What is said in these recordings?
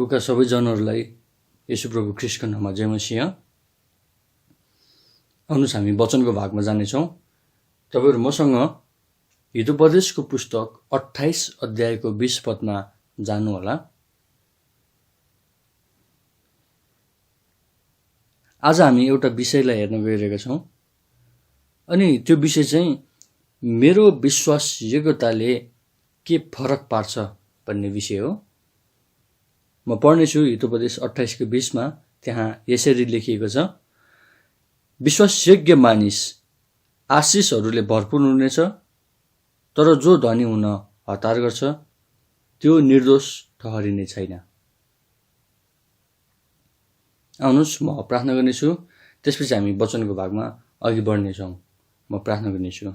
प्रभुका सबै जनहरूलाई येशू प्रभु ख्रीष्टको नाममा जय मसीह। आउनुहोस् हामी वचनको भागमा जानेछौँ। तपाईँहरू मसँग हितोपदेशको पुस्तक 28 अध्यायको 20 पदमा जानुहोला। आज हामी एउटा विषयलाई हेर्न गइरहेका छौँ अनि त्यो विषय चाहिँ मेरो विश्वास योग्यताले के फरक पार्छ भन्ने विषय हो। म पढ्नेछु हितोपदेश 28:20 त्यहाँ यसरी लेखिएको छ, विश्वासयोग्य मानिस आशिषहरूले भरपूर हुनेछ, तर जो धनी हुन हतार गर्छ त्यो निर्दोष ठहरिने छैन। आउनुहोस् म प्रार्थना गर्नेछु, त्यसपछि हामी वचनको भागमा अघि बढ्नेछौँ। म प्रार्थना गर्नेछु।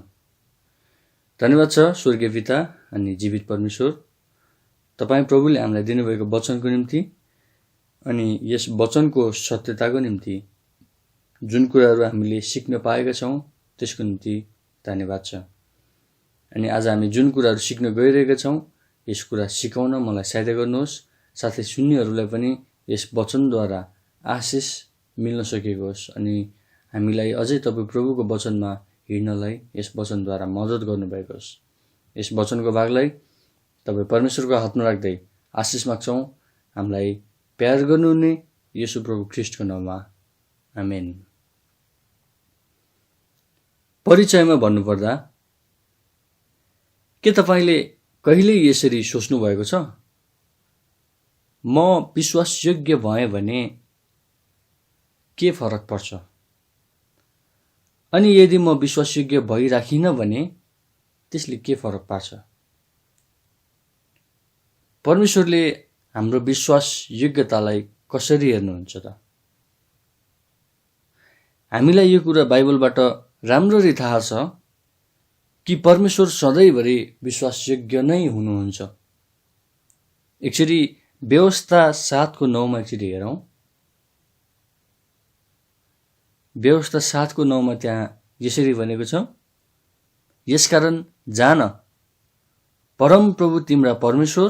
धन्यवाद छ स्वर्गीय पिता अनि जीवित परमेश्वर, तपाईँ प्रभुले हामीलाई दिनुभएको वचनको निम्ति अनि यस वचनको सत्यताको निम्ति जुन कुराहरू हामीले सिक्न पाएका छौँ त्यसको निम्ति धन्यवाद छ। अनि आज हामी जुन कुराहरू सिक्न गइरहेका छौँ यस कुरा सिकाउन मलाई सहायता गर्नुहोस्, साथै सुन्नेहरूलाई पनि यस वचनद्वारा आशिष मिल्न सकेको होस् अनि हामीलाई अझै तपाईँ प्रभुको वचनमा हिँड्नलाई यस वचनद्वारा मद्दत गर्नुभएको होस्। यस वचनको भागलाई तपाईँ परमेश्वरको हातमा राख्दै आशिष माग्छौँ। हामीलाई प्यार गर्नुहुने येशू प्रभु ख्रिस्टको नाममा, आमेन। परिचयमा भन्नुपर्दा के तपाईँले कहिल्यै यसरी सोच्नु भएको छ, म विश्वासयोग्य भएँ भने के फरक पर्छ, अनि यदि म विश्वासयोग्य भइराखिनँ भने त्यसले के फरक पार्छ? परमेश्वरले हाम्रो विश्वास योग्यतालाई कसरी हेर्नुहुन्छ त? हामीलाई यो कुरा बाइबलबाट राम्ररी थाहा छ कि परमेश्वर सधैँभरि विश्वासयोग्य नै हुनुहुन्छ। एकचोटि व्यवस्था 7:9 एकचोटि हेरौँ। व्यवस्था 7:9 त्यहाँ यसरी भनेको छ, यसकारण जान, परम प्रभु तिम्रा परमेश्वर,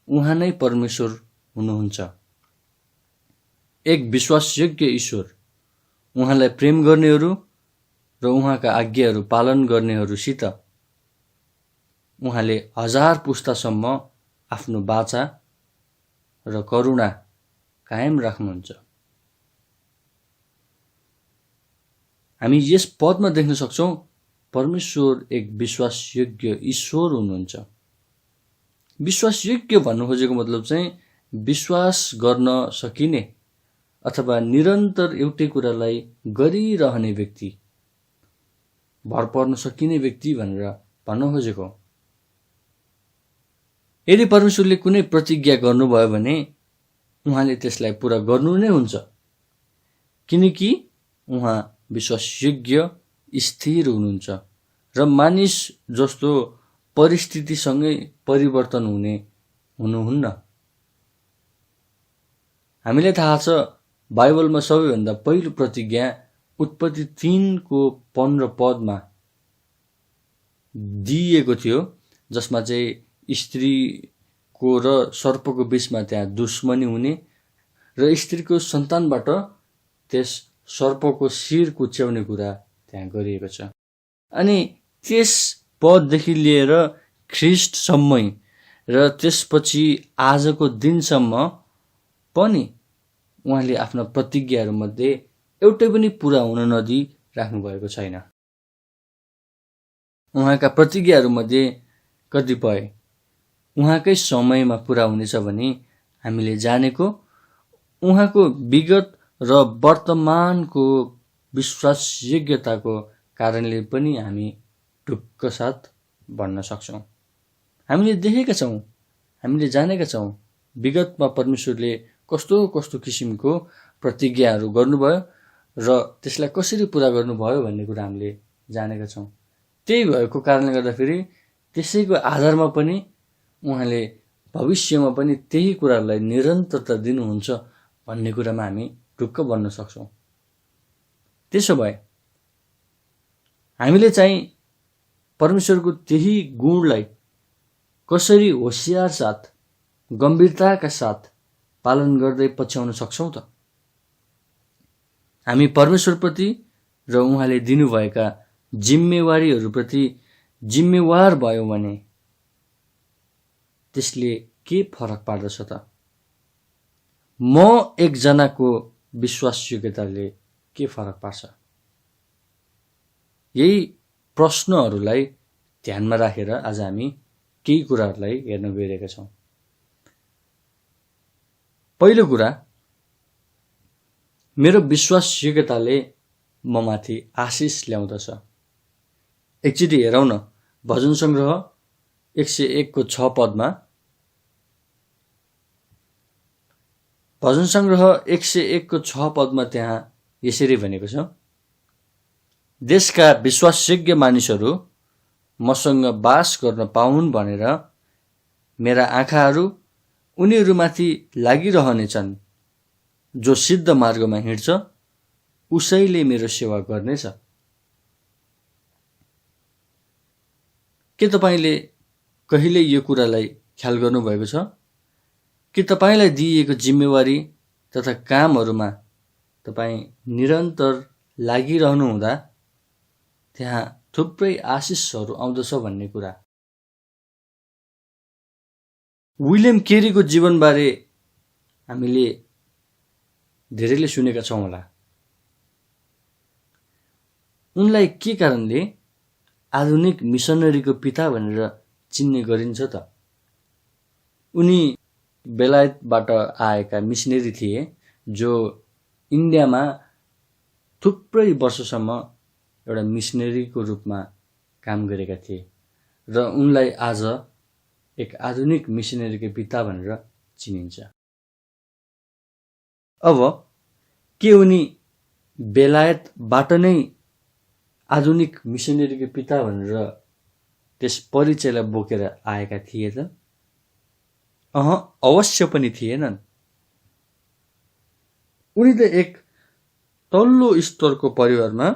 उहाँ नै परमेश्वर हुनुहुन्छ, एक विश्वासयोग्य ईश्वर, उहाँलाई प्रेम गर्नेहरू र उहाँका आज्ञाहरू पालन गर्नेहरूसित उहाँले 1000 पुस्तासम्म आफ्नो वाचा र करुणा कायम राख्नुहुन्छ। हामी यस पदमा देख्न सक्छौँ परमेश्वर एक विश्वासयोग्य ईश्वर हुनुहुन्छ। विश्वासयोग्य भन्नु खोजेको मतलब चाहिँ विश्वास गर्न सकिने अथवा निरन्तर एउटै कुरालाई गरिरहने व्यक्ति, भर पर्न सकिने व्यक्ति भनेर भन्न खोजेको। यदि परमेश्वरले कुनै प्रतिज्ञा गर्नुभयो भने उहाँले त्यसलाई पुरा गर्नु नै हुन्छ, किनकि उहाँ विश्वासयोग्य स्थिर हुनुहुन्छ र मानिस जस्तो परिस्थितिसँगै परिवर्तन हुनुहुन्न। हामीलाई थाहा छ बाइबलमा सबैभन्दा पहिलो प्रतिज्ञा उत्पत्ति 3:15 दिइएको थियो, जसमा चाहिँ स्त्रीको र सर्पको बीचमा त्यहाँ दुश्मनी हुने र स्त्रीको सन्तानबाट त्यस सर्पको शिर कुच्याउने कुरा त्यहाँ गरिएको छ। अनि त्यस पददेखि लिएर ख्रिस्टसम्मै र त्यसपछि आजको दिनसम्म पनि उहाँले आफ्ना प्रतिज्ञाहरूमध्ये एउटै पनि पुरा हुन नदिई राख्नु भएको छैन। उहाँका प्रतिज्ञाहरूमध्ये कतिपय उहाँकै समयमा पुरा हुनेछ भने हामीले जानेको, उहाँको विगत र वर्तमानको विश्वासयोग्यताको कारणले पनि हामी ढुक्क साथ भन्न सक्छौँ। हामीले देखेका छौँ, हामीले जानेका छौँ विगतमा परमेश्वरले कस्तो कस्तो किसिमको प्रतिज्ञाहरू गर्नुभयो र त्यसलाई कसरी पुरा गर्नुभयो भन्ने कुरा हामीले जानेका छौँ। त्यही भएको कारणले गर्दाखेरि त्यसैको आधारमा पनि उहाँले भविष्यमा पनि त्यही कुरालाई निरन्तरता दिनुहुन्छ भन्ने कुरामा हामी ढुक्क बन्न सक्छौँ। त्यसो भए हामीले चाहिँ परमेश्वरको त्यही गुणलाई कसरी होशियार साथ, गम्भीरताका साथ पालन गर्दै पछ्याउन सक्छौँ त? हामी परमेश्वरप्रति र उहाँले दिनुभएका जिम्मेवारीहरूप्रति जिम्मेवार भयौँ भने त्यसले के फरक पार्दछ त? म एकजनाको विश्वासयोग्यताले के फरक पार्छ? यही प्रश्नहरूलाई ध्यानमा राखेर आज हामी केही कुराहरूलाई हेर्न गइरहेका छौँ। पहिलो कुरा, मेरो विश्वासयोग्यताले ममाथि आशिष ल्याउँदछ। एकचोटि हेरौँ न, भजन सङ्ग्रह 101 को 6 पदमा, भजन सङ्ग्रह 101 को 6 पदमा त्यहाँ यसरी भनेको छ, देशका विश्वासयोग्य मानिसहरू मसँग बास गर्न पाउन् भनेर मेरा आँखाहरू उनीहरूमाथि लागिरहनेछन्। जो सिद्ध मार्गमा हिँड्छ उसैले मेरो सेवा गर्नेछ। के तपाईले कहिले यो कुरालाई ख्याल गर्नुभएको छ कि तपाईलाई दिइएको जिम्मेवारी तथा कामहरूमा तपाईँ निरन्तर लागिरहनु हुँदा त्यहाँ थुप्रै आशिषहरू आउँदछ भन्ने कुरा। विलियम केरीको जीवनबारे हामीले धेरैले सुनेका छौँ होला। उनलाई के कारणले आधुनिक मिसनरीको पिता भनेर चिन्ने गरिन्छ त? उनी बेलायतबाट आएका मिसनरी थिए जो इन्डियामा थुप्रै वर्षसम्म एउटा मिसनरीको रूपमा काम गरेका थिए र उनलाई आज एक आधुनिक मिसनरीको पिता भनेर चिनिन्छ। अब के उनी बेलायतबाट नै आधुनिक मिसनरीको पिता भनेर त्यस परिचयलाई बोकेर आएका थिए त? अवश्य पनि थिएनन्। उनी त एक तल्लो स्तरको परिवारमा,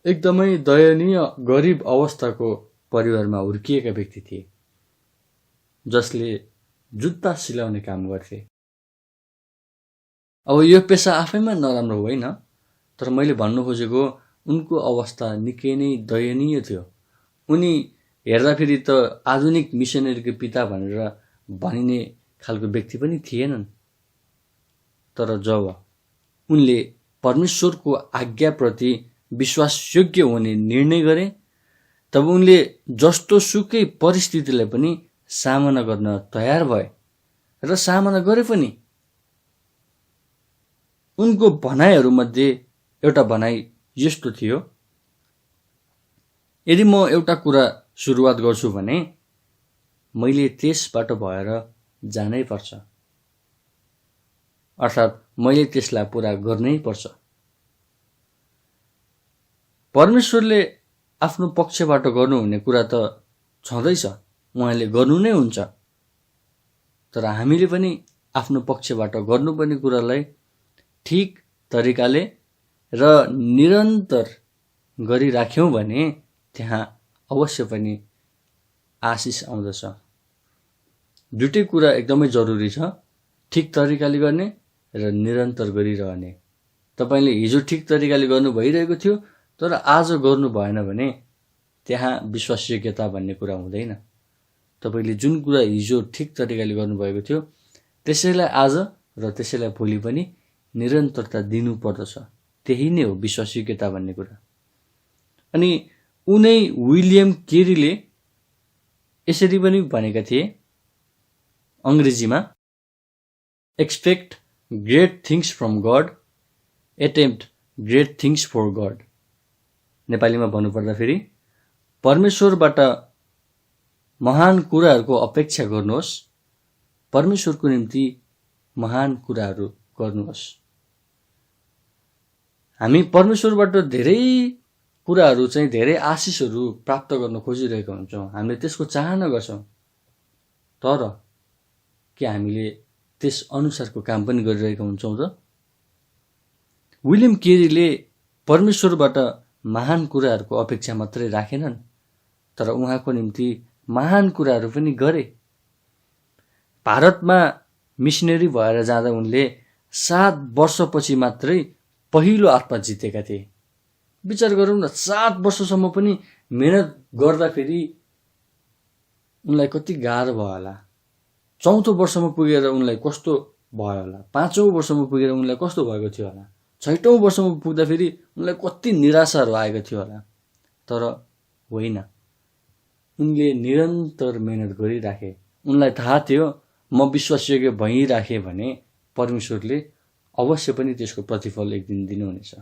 एकदमै दयनीय गरिब अवस्थाको परिवारमा हुर्किएका व्यक्ति थिए जसले जुत्ता सिलाउने काम गर्थे। अब यो पेसा आफैमा नराम्रो होइन, तर मैले भन्नु खोजेको उनको अवस्था निकै नै दयनीय थियो। उनी हेर्दाखेरि त आधुनिक मिसनरीको पिता भनेर भनिने खालको व्यक्ति पनि थिएनन्। तर जब उनले परमेश्वरको आज्ञाप्रति विश्वासयोग्य हुने निर्णय गरे तब उनले जस्तो सुकै परिस्थितिलाई पनि सामना गर्न तयार भए र सामना गरे पनि। उनको भनाइहरूमध्ये एउटा भनाइ यस्तो थियो, यदि म एउटा कुरा सुरुवात गर्छु भने मैले त्यसबाट भएर जानै पर्छ, अर्थात् मैले त्यसलाई पुरा गर्नै पर्छ। परमेश्वरले आफ्नो पक्षबाट गर्नुहुने कुरा त छँदैछ, उहाँले गर्नु नै हुन्छ। तर हामीले पनि आफ्नो पक्षबाट गर्नुपर्ने कुरालाई ठिक तरिकाले र निरन्तर गरिराख्यौँ भने त्यहाँ अवश्य पनि आशिष आउँदछ। दुईटै कुरा एकदमै जरुरी छ, ठिक तरिकाले गर्ने र निरन्तर गरिरहने। तपाईले हिजो ठिक तरिकाले गर्नु भइरहेको थियो तर आज गर्नु भएन भने त्यहाँ विश्वासयोग्यता भन्ने कुरा हुँदैन। तपाईले जुन कुरा हिजो ठिक तरिकाले गर्नुभएको थियो त्यसैलाई आज र त्यसैलाई भोलि पनि निरन्तरता दिनु पर्दछ। त्यही नै हो विश्वासयोग्यता भन्ने कुरा। अनि उनै विलियम केरीले यसरी पनि भनेका थिए अंग्रेजीमा, expect great things from God, attempt great things for God. नेपालीमा भन्नुपर्दा फेरि परमेश्वरबाट महान कुराहरूको अपेक्षा गर्नुहोस्, परमेश्वरको निम्ति महान कुराहरू गर्नुहोस्। हामी परमेश्वरबाट धेरै कुराहरू चाहिँ धेरै आशिषहरू प्राप्त गर्न खोजिरहेका हुन्छौँ, हामीले त्यसको चाहना गर्छौँ। तर के हामीले त्यस अनुसारको काम पनि गरिरहेका हुन्छौँ त? विलियम केरीले परमेश्वरबाट महान कुराहरूको अपेक्षा मात्रै राखेनन्, तर उहाँको निम्ति महान कुराहरू पनि गरे। भारतमा मिसनरी भएर जाँदा उनले 7 वर्षपछि मात्रै पहिलो आत्मा जितेका थिए। विचार गरौँ न, 7 वर्षसम्म पनि मेहनत गर्दाखेरि उनलाई कति गाह्रो भयो होला। 4औं वर्षमा पुगेर उनलाई कस्तो भयो होला, 5औं वर्षमा पुगेर उनलाई कस्तो भएको थियो होला। छैटौं वर्षमा पुग्दाखेरि उनलाई कति निराशाहरू आएको थियो होला, तर होइन, उनले निरन्तर मेहनत गरिराखे। उनलाई थाहा थियो म विश्वासयोग्य भइराखेँ भने परमेश्वरले अवश्य पनि त्यसको प्रतिफल एक दिन दिनुहुनेछ।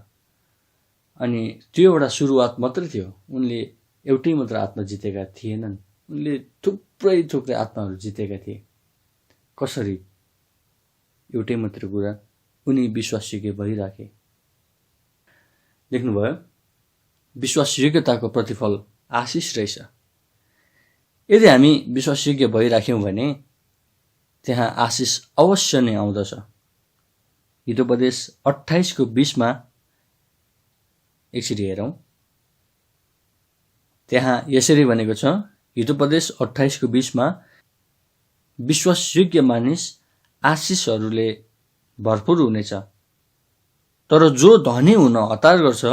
अनि त्यो एउटा सुरुवात मात्रै थियो। उनले एउटै मात्र आत्मा जितेका थिएनन्, उनले थुप्रै आत्माहरू जितेका थिए। कसरी? एउटै मात्र कुरा, उनी विश्वासयोग्य भइराखे। देख्नुभयो, विश्वासयोग्यताको प्रतिफल आशिष रहेछ। यदि हामी विश्वासयोग्य भइराख्यौँ भने त्यहाँ आशिष अवश्य नै आउँदछ। हितोपदेश 28:20 एकचोटि हेरौँ। त्यहाँ यसरी भनेको छ, हितोपदेश 28:20 विश्वासयोग्य मानिस आशिषहरूले भरपूर हुनेछ, तर जो धनी हुन हतार गर्छ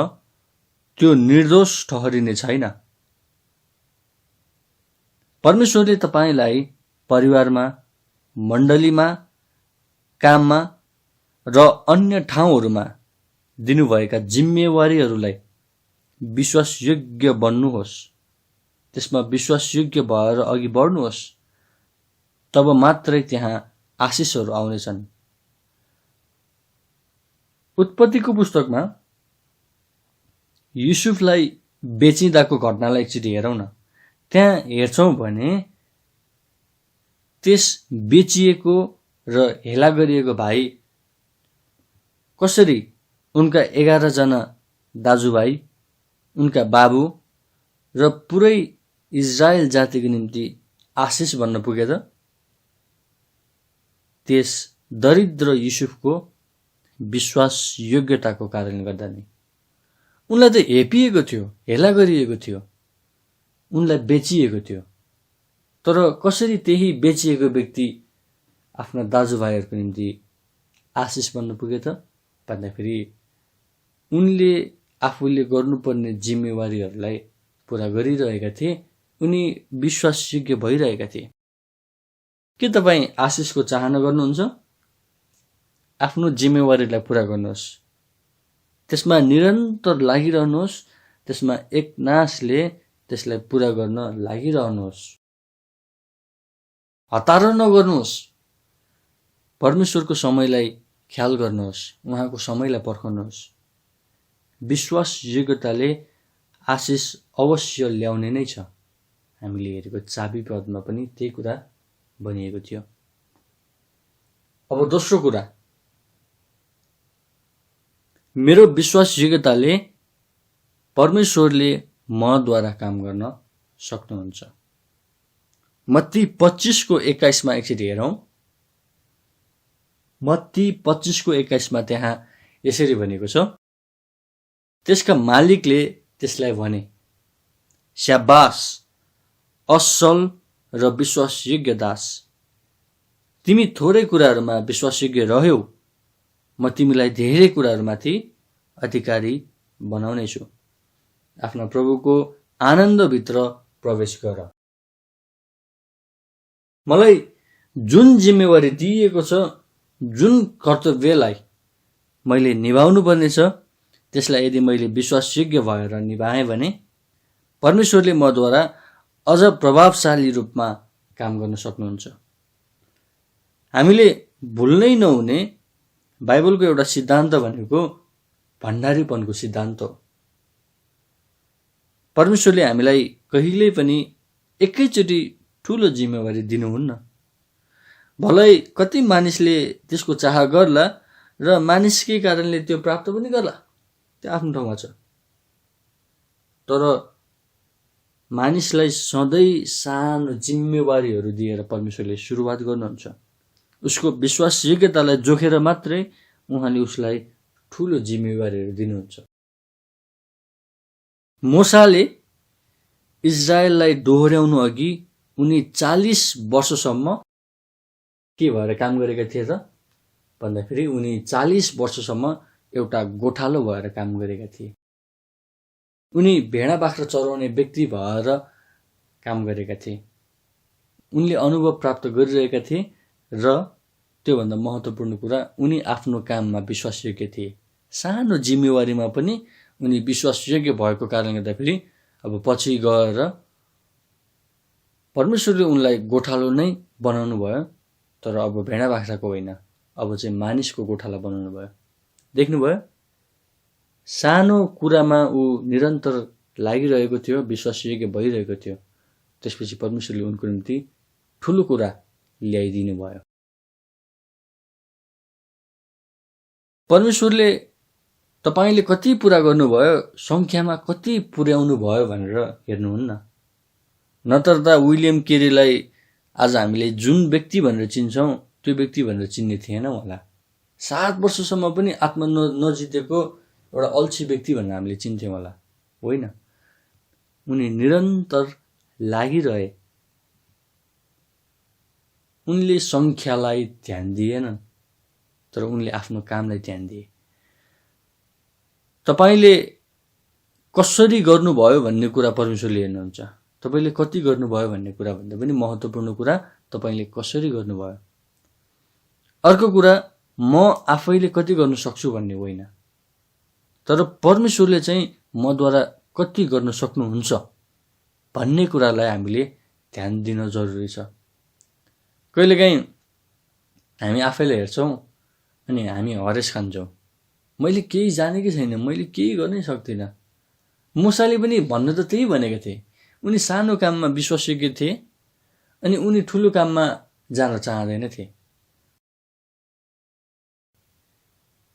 त्यो निर्दोष ठहरिने छैन। परमेश्वरले तपाईलाई परिवारमा, मण्डलीमा, काममा र अन्य ठाउँहरूमा दिनुभएका जिम्मेवारीहरूलाई विश्वासयोग्य बन्नुहोस्, त्यसमा विश्वासयोग्य भएर अघि बढ्नुहोस्, तब मात्रै त्यहाँ आशिषहरू आउनेछन्। उत्पत्तिको पुस्तकमा युसुफलाई बेचिँदाको घटनालाई एकचोटि हेरौँ न। त्यहाँ हेर्छौँ भने त्यस बेचिएको र हेला गरिएको भाइ कसरी उनका 11 जना दाजुभाइ, उनका बाबु र पुरै इजरायल जातिको निम्ति आशिष बन्न पुगे त? त्यस दरिद्र युसुफको विश्वास योग्यताको कारणले गर्दा नै। उनलाई त हेपिएको थियो, हेला गरिएको थियो, उनलाई बेचिएको थियो, तर कसरी त्यही बेचिएको व्यक्ति आफ्ना दाजुभाइहरूको निम्ति आशिष बन्न पुगे त भन्दाखेरि उनले आफूले गर्नुपर्ने जिम्मेवारीहरूलाई पूरा गरिरहेका थिए। उनी विश्वासयोग्य भइरहेका थिए। के तपाईँ आशिषको चाहना गर्नुहुन्छ? आफ्नो जिम्मेवारीलाई पूरा गर्नुहोस्, त्यसमा निरन्तर लागिरहनुहोस्, त्यसमा एकनासले त्यसलाई पूरा गर्न लागिरहनुहोस्, हतार नगर्नुहोस्। परमेश्वरको समयलाई ख्याल गर्नुहोस्, उहाँको समयलाई पर्खनुहोस्। विश्वासयोग्यताले आशिष अवश्य ल्याउने नै छ। हामीले हेरेको चाबी पदमा पनि त्यही कुरा भनिएको थियो। अब दोस्रो कुरा, मेरो विश्वासयोग्यताले परमेश्वरले मद्वारा काम गर्न सक्नुहुन्छ। मत्ती 25:21 एकचोटि हेरौँ। मत्ती 25:21 त्यहाँ यसरी भनेको छ, त्यसका मालिकले त्यसलाई भने, स्याबास असल र विश्वासयोग्य दास, तिमी थोरै कुराहरूमा विश्वासयोग्य रह्यौ, म तिमीलाई धेरै कुराहरूमाथि अधिकारी बनाउनेछु। आफ्ना प्रभुको आनन्दभित्र प्रवेश गर। मलाई जुन जिम्मेवारी दिइएको छ, जुन कर्तव्यलाई मैले निभाउनु पर्नेछ, त्यसलाई यदि मैले विश्वासयोग्य भएर निभाएँ भने परमेश्वरले मद्वारा अझ प्रभावशाली रूपमा काम गर्न सक्नुहुन्छ। हामीले भुल्नै नहुने बाइबलको एउटा सिद्धान्त भनेको भण्डारीपनको सिद्धान्त हो। परमेश्वरले हामीलाई कहिल्यै पनि एकैचोटि ठुलो जिम्मेवारी दिनुहुन्न। भलै कति मानिसले त्यसको चाह गर्ला र मानिसकै कारणले त्यो प्राप्त पनि गर्ला, त्यो आफ्नो ठाउँमा छ। तर मानिसलाई सधैँ सानो जिम्मेवारीहरू दिएर परमेश्वरले सुरुवात गर्नुहुन्छ। उसको विश्वासयोग्यतालाई जोखेर मात्रै उहाँले उसलाई ठुलो जिम्मेवारीहरू दिनुहुन्छ। मोसाले इजरायललाई दोहोर्याउनु अघि उनी 40 वर्षसम्म के भएर काम गरेका थिए त भन्दाखेरि उनी 40 वर्षसम्म एउटा गोठालो भएर काम गरेका थिए। उनी भेडा बाख्रा चराउने व्यक्ति भएर काम गरेका थिए। उनले अनुभव प्राप्त गरिरहेका थिए र त्योभन्दा महत्त्वपूर्ण कुरा, उनी आफ्नो काममा विश्वासयोग्य थिए। सानो जिम्मेवारीमा पनि उनी विश्वासयोग्य भएको कारणले गर्दाखेरि अब पछि गएर परमेश्वरले उनलाई गोठालो नै बनाउनु भयो, तर अब भेडा बाख्राको होइन, अब चाहिँ मानिसको गोठाला बनाउनु भयो। देख्नुभयो, सानो कुरामा ऊ निरन्तर लागिरहेको थियो, विश्वासयोग्य भइरहेको थियो। त्यसपछि परमेश्वरले उनको निम्ति ठुलो कुरा ल्याइदिनु भयो। परमेश्वरले तपाईले कति पुरा गर्नुभयो, संख्यामा कति पुर्याउनु भयो भनेर हेर्नुहुन्न। नत्र त विलियम केरीलाई आज हामीले जुन व्यक्ति भनेर चिन्छौँ त्यो व्यक्ति भनेर चिन्ने थिएन होला। 7 वर्षसम्म पनि आत्मा नजितेको एउटा अल्छी व्यक्ति भनेर हामीले चिन्थ्यौँ होला, होइन। उनी निरन्तर लागिरहे। उनले संख्यालाई ध्यान दिएनन्, तर उनले आफ्नो कामलाई ध्यान दिए। तपाईले कसरी गर्नुभयो भन्ने कुरा परमेश्वरले हेर्नुहुन्छ। तपाईले कति गर्नुभयो भन्ने कुरा भन्दा पनि महत्त्वपूर्ण कुरा तपाईले कसरी गर्नुभयो। अर्को कुरा म आफैले कति गर्न सक्छु भन्ने होइन, तर परमेश्वरले चाहिँ मद्वारा कति गर्न सक्नुहुन्छ भन्ने कुरालाई हामीले ध्यान दिन जरुरी छ। कहिलेकाहीँ हामी आफैलाई हेर्छौँ अनि हामी हरेस खान्छौँ, मैले केही जानेकै छैन, मैले केही गर्नै सक्दिनँ। मुसाले पनि भन्नु त त्यही भनेको थिए। उनी सानो काममा विश्वासयोग्य थिए अनि उनी ठुलो काममा जान चाहँदैन थिए।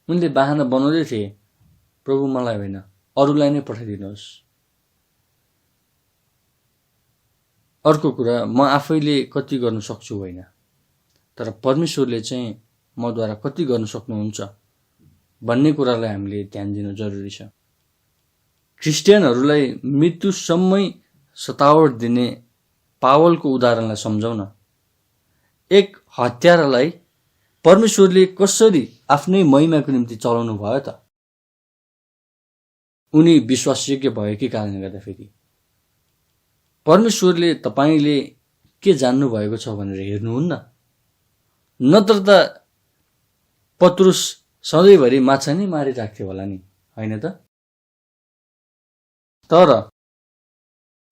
उनले बाहना बनाउँदै थिए, प्रभु मलाई होइन अरूलाई नै पठाइदिनुहोस्। अर्को कुरा, म आफैले कति गर्न सक्छु होइन, तर परमेश्वरले चाहिँ मद्वारा कति गर्न सक्नुहुन्छ भन्ने कुरालाई हामीले ध्यान दिन जरुरी छ। क्रिस्चियनहरूलाई मृत्युसम्मै सतावट दिने पावलको उदाहरणलाई सम्झौँ न। एक हत्यारालाई परमेश्वरले कसरी आफ्नै महिमाको निम्ति चलाउनु भयो त? उनी विश्वासयोग्य भएकै कारणले गर्दाखेरि। परमेश्वरले तपाईले के जान्नु भएको छ भनेर हेर्नुहुन्न। नत्र त पत्रुस सधैँभरि माछा नै मारिराख्थ्यो होला नि, होइन त? तर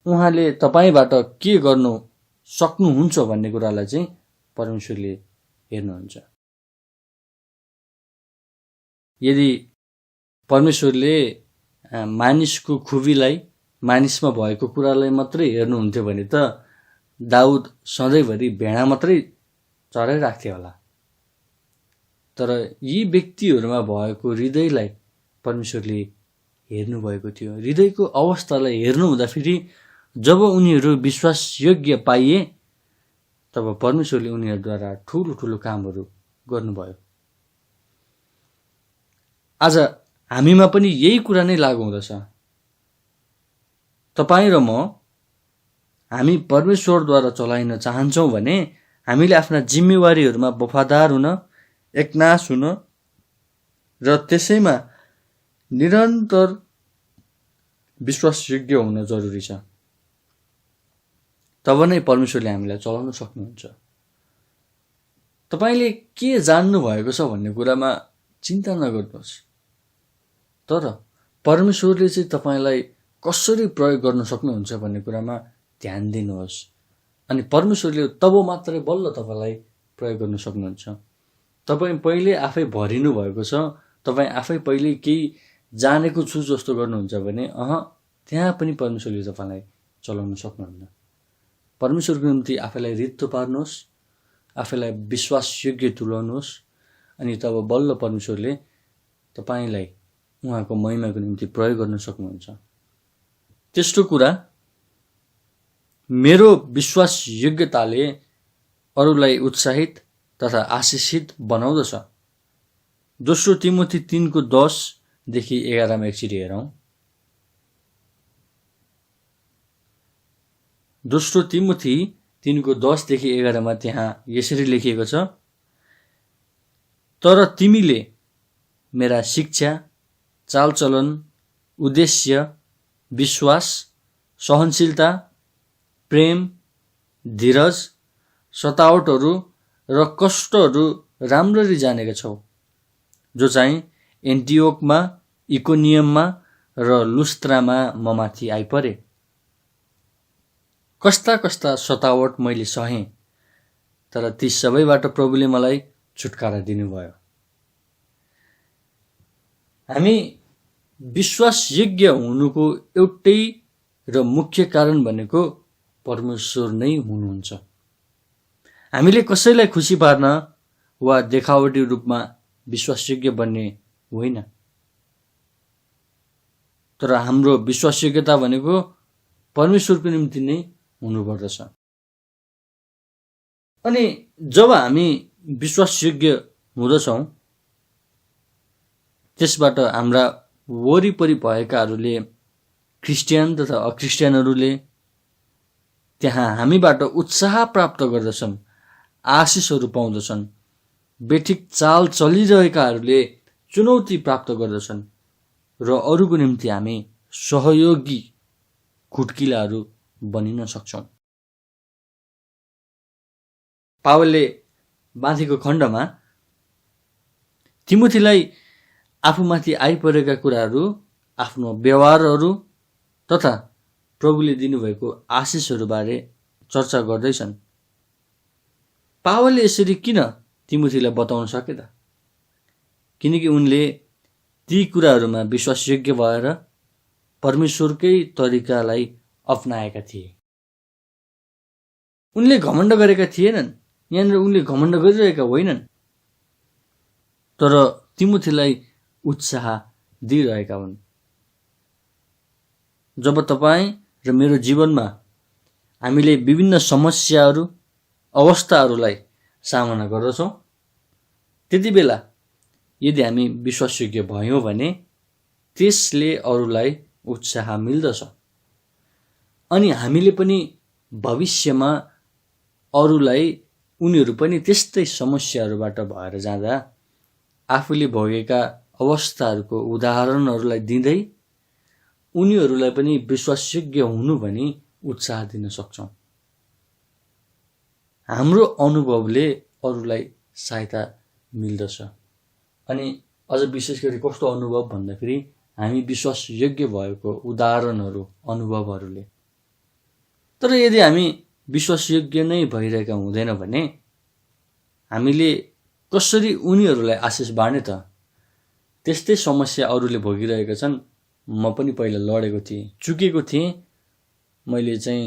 उहाँले तपाईबाट के गर्नु सक्नुहुन्छ भन्ने कुरालाई चाहिँ परमेश्वरले हेर्नुहुन्छ। यदि परमेश्वरले मानिसको खुबीलाई, मानिसमा भएको कुरालाई मात्रै हेर्नुहुन्थ्यो भने त दाउद सधैँभरि भेडा मात्रै चराइराख्थ्यो होला। तर यी व्यक्तिहरूमा भएको हृदयलाई परमेश्वरले हेर्नुभएको थियो। हृदयको अवस्थालाई हेर्नु हुँदाखेरि जब उनीहरू विश्वासयोग्य पाइए तब परमेश्वरले उनीहरूद्वारा ठुलो ठुलो कामहरू गर्नुभयो। आज हामीमा पनि यही कुरा नै लागू हुँदछ। तपाईँ र म, हामी परमेश्वरद्वारा चलाइन चाहन्छौँ भने हामीले आफ्ना जिम्मेवारीहरूमा वफादार हुन, एकनाश हुन र त्यसैमा निरन्तर विश्वासयोग्य हुन जरुरी छ। तब नै परमेश्वरले हामीलाई चलाउन सक्नुहुन्छ। तपाईले के जान्नु भएको छ भन्ने कुरामा चिन्ता नगर्नुहोस्, तर परमेश्वरले चाहिँ तपाईलाई कसरी प्रयोग गर्न सक्नुहुन्छ भन्ने कुरामा ध्यान दिनुहोस्। अनि परमेश्वरले तब मात्रै बल्ल तपाईलाई प्रयोग गर्न सक्नुहुन्छ। तपाईँ पहिले आफै भरिनु भएको छ, तपाईँ आफै पहिले केही जानेको छु जस्तो गर्नुहुन्छ भने त्यहाँ पनि परमेश्वरले तपाईलाई चलाउन सक्नुहुन्न। परमेश्वरको निम्ति आफैलाई रित्तो पार्नुहोस्, आफैलाई विश्वासयोग्य तुल्याउनुहोस्, अनि तब बल्ल परमेश्वरले तपाईलाई उहाँको महिमाको निम्ति प्रयोग गर्न सक्नुहुन्छ। त्यस्तो कुरा मेरो विश्वासयोग्यताले अरूलाई उत्साहित तथा आशिषित बनाउँदछ। दोस्रो तिमोथी 3:10-11 एकचोटि हेरौँ। दोस्रो तिमोथी 3:10-11 त्यहाँ यसरी लेखिएको छ, तर तिमीले मेरा शिक्षा, चालचलन, उद्देश्य, विश्वास, सहनशीलता, प्रेम, धीरज, सतावटहरू र कष्टहरू राम्ररी जानेका छौ, जो चाहिँ एन्टियोकमा, इकोनियममा र लुस्त्रामा म माथि आइपरे। कस्ता कस्ता सतावट मैले सहेँ, तर ती सबैबाट प्रभुले मलाई छुटकारा दिनुभयो। हामी विश्वासयोग्य हुनुको एउटै र मुख्य कारण भनेको परमेश्वर नै हुनुहुन्छ। हामीले कसैलाई खुसी पार्न वा देखावटी रूपमा विश्वासयोग्य बन्ने होइन, तर हाम्रो विश्वासयोग्यता भनेको परमेश्वरको निम्ति नै हुनुपर्दछ। अनि जब हामी विश्वासयोग्य हुँदछौँ, त्यसबाट हाम्रा वरिपरि भएकाहरूले, क्रिस्चियन तथा अक्रिस्चियनहरूले त्यहाँ हामीबाट उत्साह प्राप्त गर्दछन्, आशिषहरू पाउँदछन्। बेठिक चाल चलिरहेकाहरूले चुनौती प्राप्त गर्दछन् र अरूको निम्ति हामी सहयोगी खुट्किलाहरू बनिन सक्छौँ। पावलले माथिको खण्डमा तिमोथीलाई आफूमाथि आइपरेका कुराहरू, आफ्नो व्यवहारहरू तथा प्रभुले दिनुभएको आशिषहरूबारे चर्चा गर्दैछन्। पावलले यसरी किन तिमोथीलाई बताउन सके त? किनकि उनले ती कुराहरूमा विश्वासयोग्य भएर परमेश्वरकै तरिकालाई अपनाएका थिए। उनले घमण्ड गरेका थिएनन्। यहाँनिर उनले घमण्ड गरिरहेका होइनन्, तर तिमोथीलाई उत्साह दिइरहेका हुन्। जब तपाईँ र मेरो जीवनमा हामीले विभिन्न समस्याहरू, अवस्थाहरूलाई सामना गर्दछौँ, त्यति बेला यदि हामी विश्वासयोग्य भयौँ भने त्यसले अरूलाई उत्साह मिल्दछ। अनि हामीले पनि भविष्यमा अरूलाई उनीहरू पनि त्यस्तै समस्याहरूबाट भएर जाँदा आफूले भोगेका अवस्थाहरूको उदाहरणहरूलाई दिँदै उनीहरूलाई पनि विश्वासयोग्य हुनु भनी उत्साह दिन सक्छौँ। हाम्रो अनुभवले अरूलाई सहायता मिल्दछ। अनि अझ विशेष गरी कस्तो अनुभव भन्दाखेरि हामी विश्वासयोग्य भएको उदाहरणहरू, अनुभवहरूले। तर यदि हामी विश्वासयोग्य नै भइरहेका हुँदैन भने हामीले कसरी उनीहरूलाई आशिष बाँड्ने त? त्यस्तै समस्या अरूले भोगिरहेका छन्। म पनि पहिला लडेको थिएँ, चुकेको थिएँ। मैले चाहिँ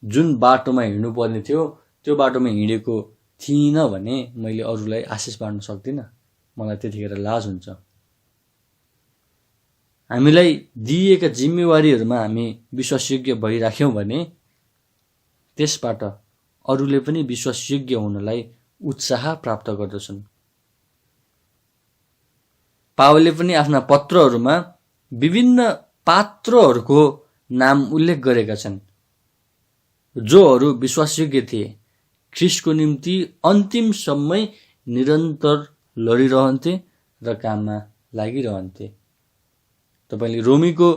जुन बाटोमा हिँड्नु पर्ने थियो त्यो बाटोमा हिँडेको थिइनँ भने मैले अरूलाई आशिष बाँड्न सक्दिनँ। मलाई त्यतिखेर लाज हुन्छ। हामीलाई दिइएका जिम्मेवारीहरूमा हामी विश्वासयोग्य भइराख्यौँ भने त्यसबाट अरूले पनि विश्वासयोग्य हुनलाई उत्साह प्राप्त गर्दछन्। पावलले पनि आफ्ना पत्रहरूमा विभिन्न पात्रहरूको नाम उल्लेख गरेका छन्, जोहरू विश्वासयोग्य थिए, ख्रिस्टको निम्ति अन्तिमसम्मै निरन्तर लडिरहन्थे र काममा लागिरहन्थे। तपाईँले रोमीको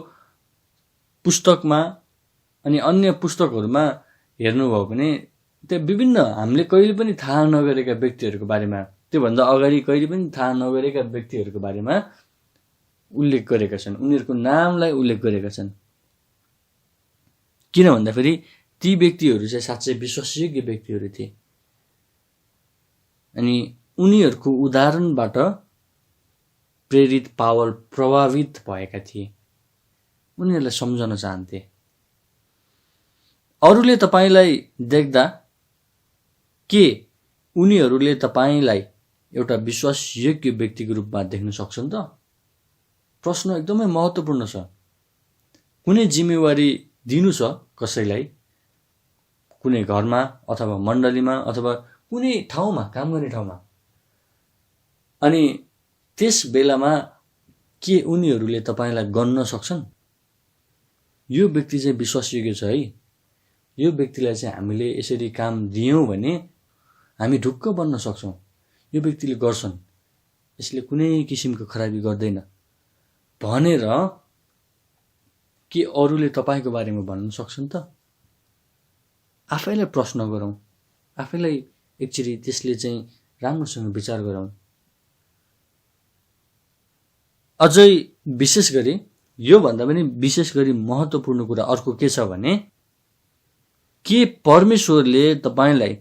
पुस्तकमा अनि अन्य पुस्तकहरूमा हेर्नुभयो भने त्यो विभिन्न हामीले कहिले पनि थाहा नगरेका व्यक्तिहरूको बारेमा, त्योभन्दा अगाडि कहिले पनि थाहा नगरेका व्यक्तिहरूको बारेमा उल्लेख गरेका छन्, उनीहरूको नामलाई उल्लेख गरेका छन्। किन भन्दाखेरि ती व्यक्तिहरू चाहिँ साँच्चै विश्वासयोग्य व्यक्तिहरू थिए। अनि उनीहरूको उदाहरणबाट प्रेरित पावल प्रभावित भएका थिए। उनीहरूलाई सम्झन चाहन्थे। अरूले तपाईँलाई देख्दा के उनीहरूले तपाईँलाई एउटा विश्वासयोग्य व्यक्तिको रूपमा देख्न सक्छन् त? प्रश्न एकदमै महत्त्वपूर्ण छ। कुनै जिम्मेवारी दिनु छ कसैलाई, कुनै घरमा अथवा मण्डलीमा अथवा कुनै ठाउँमा, काम गर्ने ठाउँमा, अनि त्यस बेलामा के उनीहरूले तपाईँलाई गन्न सक्छन्? यो व्यक्ति चाहिँ विश्वासयोग्य छ है, यो व्यक्तिलाई चाहिँ हामीले यसरी काम दियौँ भने हामी ढुक्क बन्न सक्छौँ, यो व्यक्तिले गर्छन्, यसले कुनै किसिमको खराबी गर्दैन भनेर के अरूले तपाईँको बारेमा भन्न सक्छन् त? आफैलाई प्रश्न गरौँ, आफैलाई एकचोटि त्यसले चाहिँ राम्रोसँग विचार गरौँ। अझै विशेष गरी यो भन्दा पनि विशेष गरी महत्त्वपूर्ण कुरा अर्को के छ भने के परमेश्वरले तपाईलाई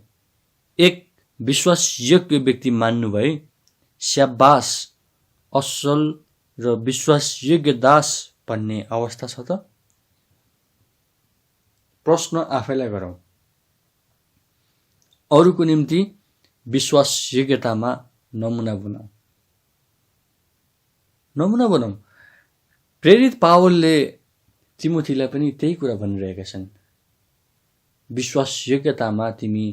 एक विश्वासयोग्य व्यक्ति मान्नुभए स्याबास असल र विश्वासयोग्य दास भन्ने अवस्था छ त? प्रश्न आफैलाई गरौँ। अरूको निम्ति विश्वासयोग्यतामा नमुना बनाऊ। प्रेरित पावलले तिमोथीलाई पनि त्यही कुरा भनिरहेका छन्। विश्वासयोग्यतामा तिमी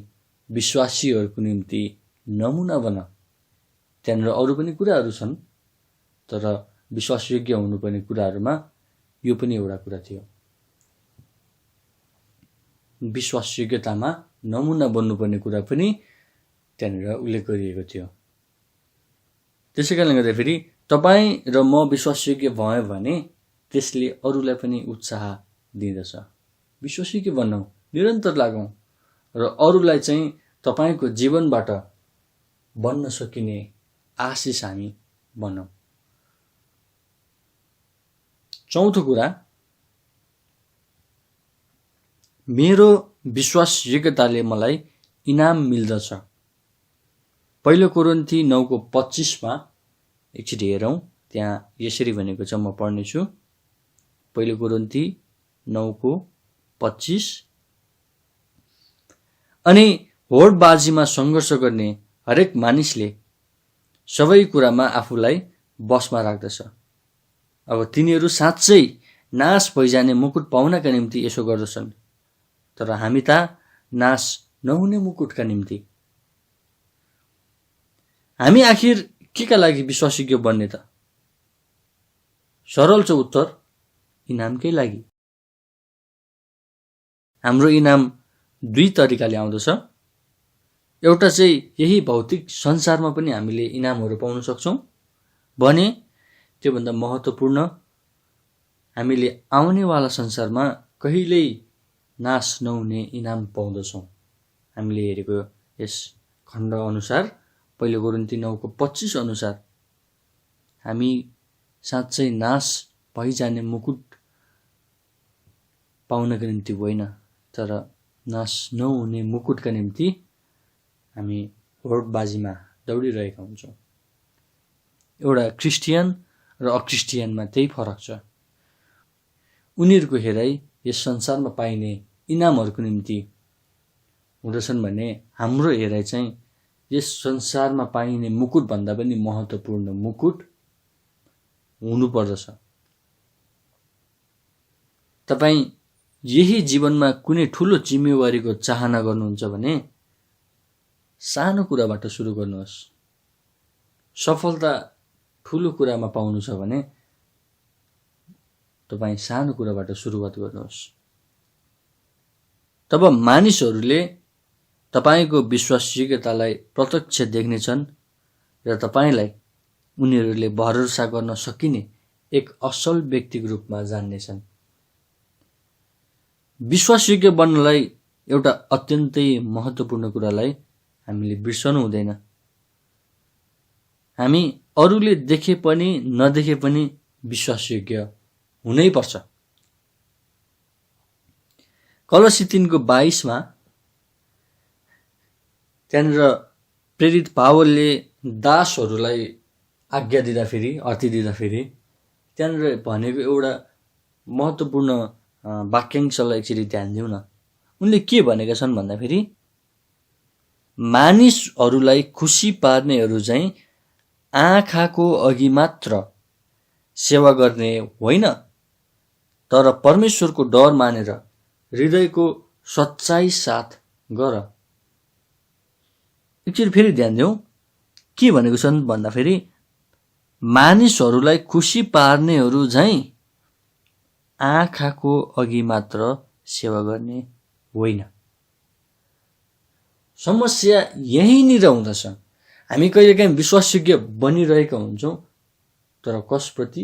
विश्वासीहरूको निम्ति नमुना बना। त्यहाँनिर अरू पनि कुराहरू छन्, तर विश्वासयोग्य हुनुपर्ने कुराहरूमा यो पनि एउटा कुरा थियो। विश्वासयोग्यतामा नमुना बन्नुपर्ने कुरा पनि त्यहाँनिर उल्लेख गरिएको थियो। त्यसै कारणले गर्दाखेरि तपाईँ र म विश्वासयोग्य भयो भने त्यसले अरूलाई पनि उत्साह दिँदछ। विश्वासयोग्य बनाऊ, निरन्तर लागौँ र अरूलाई चाहिँ तपाईँको जीवनबाट बन्न सकिने आशिष हामी बनाऊ। चौथो कुरा, मेरो विश्वासयोग्यताले मलाई इनाम मिल्दछ। पहिलो कोरिन्थी 9:25 एकचोटि हेरौँ, त्यहाँ यसरी भनेको छ, म पढ्नेछु। पहिलो कोरिन्थी 9:25 अनि होडबाजीमा सङ्घर्ष गर्ने हरेक मानिसले सबै कुरामा आफूलाई बसमा राख्दछ। अब तिनीहरू साँच्चै नाश भइजाने मुकुट पाउनका निम्ति यसो गर्दछन्, तर हामी त नाश नहुने मुकुटका निम्ति। हामी आखिर के का लागि विश्वासयोग्य बन्ने त? सरल छ उत्तर, इनामकै लागि। हाम्रो इनाम दुई तरिकाले आउँदछ। एउटा चाहिँ यही भौतिक संसारमा पनि हामीले इनामहरू पाउन सक्छौँ भने त्योभन्दा महत्त्वपूर्ण हामीले आउनेवाला संसारमा कहिल्यै नाश नहुने इनाम पाउँदछौँ। हामीले हेरेको यस खण्ड अनुसार पहिलो कोरिन्थी 9:25 अनुसार हामी साँच्चै नाश भइजाने मुकुट पाउनका निम्ति होइन, तर नाश नहुने मुकुटका निम्ति हामी होडबाजीमा दौडिरहेका हुन्छौँ। एउटा क्रिस्चियन र अक्रिस्चियनमा त्यही फरक छ। उनीहरूको हेराइ यस संसारमा पाइने इनामहरूको निम्ति हुँदछन् भने हाम्रो हेराइ चाहिँ यस संसारमा पाइने मुकुट भन्दा पनि महत्त्वपूर्ण मुकुट हुनुपर्दछ। तपाईँ यही जीवनमा कुनै ठुलो जिम्मेवारीको चाहना गर्नुहुन्छ भने सानो कुराबाट सुरु गर्नुहोस्। सफलता ठुलो कुरामा पाउनु छ भने तपाईँ सानो कुराबाट सुरुवात गर्नुहोस्। तब मानिसहरूले तपाईँको विश्वासयोग्यतालाई प्रत्यक्ष देख्नेछन् र तपाईँलाई उनीहरूले भरोसा गर्न सकिने एक असल व्यक्तिको रूपमा जान्नेछन्। विश्वासयोग्य बन्नलाई एउटा अत्यन्तै महत्त्वपूर्ण कुरालाई हामीले बिर्सनु हुँदैन। हामी अरूले देखे पनि नदेखे पनि विश्वासयोग्य हुनै पर्छ। कलसी 3:22 त्यहाँनिर प्रेरित पावलले दासहरूलाई आज्ञा दिँदाखेरि, अति दिँदाखेरि त्यहाँनिर भनेको एउटा महत्त्वपूर्ण वाक्यांशलाई एकचोटि ध्यान दिउँ न। उनले के भनेका छन् भन्दाखेरि, मानिसहरूलाई खुसी पार्नेहरू चाहिँ आँखाको अघि मात्र सेवा गर्ने होइन, तर परमेश्वरको डर मानेर हृदयको सच्चाइ साथ गर। एकचोटि फेरि ध्यान दिउँ, के भनेको छन् भन्दाखेरि, मानिसहरूलाई खुसी पार्नेहरू चाहिँ आँखाको अघि मात्र सेवा गर्ने होइन। समस्या यहीँनिर हुँदछ। हामी कहिलेकाहीँ विश्वासयोग्य बनिरहेका हुन्छौँ, तर कसप्रति